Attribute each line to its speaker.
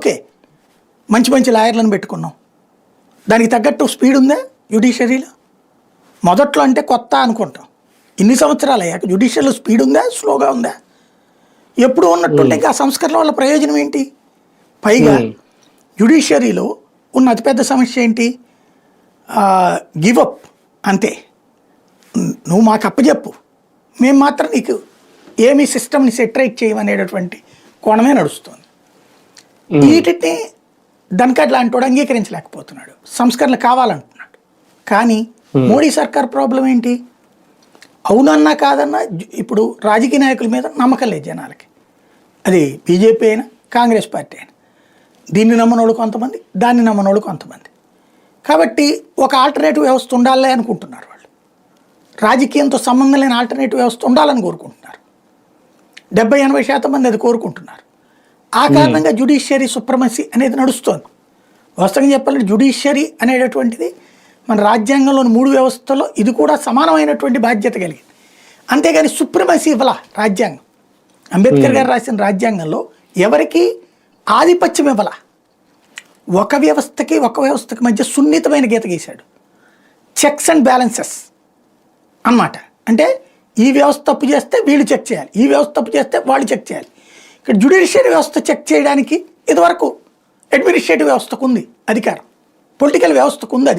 Speaker 1: Okay, మంచి మంచి లాయర్లను పెట్టుకున్నాం. దానికి తగ్గట్టు స్పీడ్ ఉందా జ్యుడిషియరీలో? మొదట్లో అంటే కొత్త అనుకుంటాం, ఇన్ని సంవత్సరాలు అయ్యాక జ్యుడిషియరీలో స్పీడ్ ఉందా, స్లోగా ఉందా? ఎప్పుడు ఉన్నట్టుంటే ఇంకా సంస్కరణ వల్ల ప్రయోజనం ఏంటి? పైగా జ్యుడిషియరీలో ఉన్న అతిపెద్ద సమస్య ఏంటి? గివప్ అంతే. నువ్వు మాకు అప్పచెప్పు, మేము మాత్రం నీకు ఏమి సిస్టమ్ని సెటరేట్ చేయమనేటటువంటి కోణమే నడుస్తుంది. వీటిని ధన్కడ్ లాంటి వాడు అంగీకరించలేకపోతున్నాడు, సంస్కరణలు కావాలంటున్నాడు. కానీ మోడీ సర్కార్ ప్రాబ్లం ఏంటి? అవునన్నా కాదన్నా ఇప్పుడు రాజకీయ నాయకుల మీద నమ్మకం లేదు జనాలకి. అది బీజేపీ అయినా కాంగ్రెస్ పార్టీ అయినా. దీన్ని నమ్మనోళ్ళు కొంతమంది, దాన్ని నమ్మనోళ్ళు కొంతమంది. కాబట్టి ఒక ఆల్టర్నేటివ్ వ్యవస్థ ఉండాలి అనుకుంటున్నారు వాళ్ళు. రాజకీయంతో సంబంధం లేని ఆల్టర్నేటివ్ వ్యవస్థ ఉండాలని కోరుకుంటున్నారు. 70-80% మంది అది కోరుకుంటున్నారు. ఆ కారణంగా జ్యుడిషియరీ సుప్రమసీ అనేది నడుస్తోంది. వాస్తవంగా చెప్పాలంటే జ్యుడిషియరీ అనేటటువంటిది మన రాజ్యాంగంలోని 3 వ్యవస్థల్లో ఇది కూడా సమానమైనటువంటి బాధ్యత కలిగింది. అంతేగాని సుప్రమసీ ఇవ్వాల రాజ్యాంగం. అంబేద్కర్ గారు రాసిన రాజ్యాంగంలో ఎవరికి ఆధిపత్యం ఇవ్వాల. ఒక వ్యవస్థకి మధ్య సున్నితమైన గీత గీశాడు. చెక్స్ అండ్ బ్యాలెన్సెస్ అన్నమాట. అంటే ఈ వ్యవస్థ తప్పు చేస్తే వీళ్ళు చెక్ చేయాలి, ఈ వ్యవస్థ తప్పు చేస్తే వాళ్ళు చెక్ చేయాలి. ఇక్కడ జ్యుడిషియరీ వ్యవస్థ చెక్ చేయడానికి ఇదివరకు అడ్మినిస్ట్రేటివ్ వ్యవస్థకు ఉంది అధికారం, పొలిటికల్ వ్యవస్థకు ఉంది అది.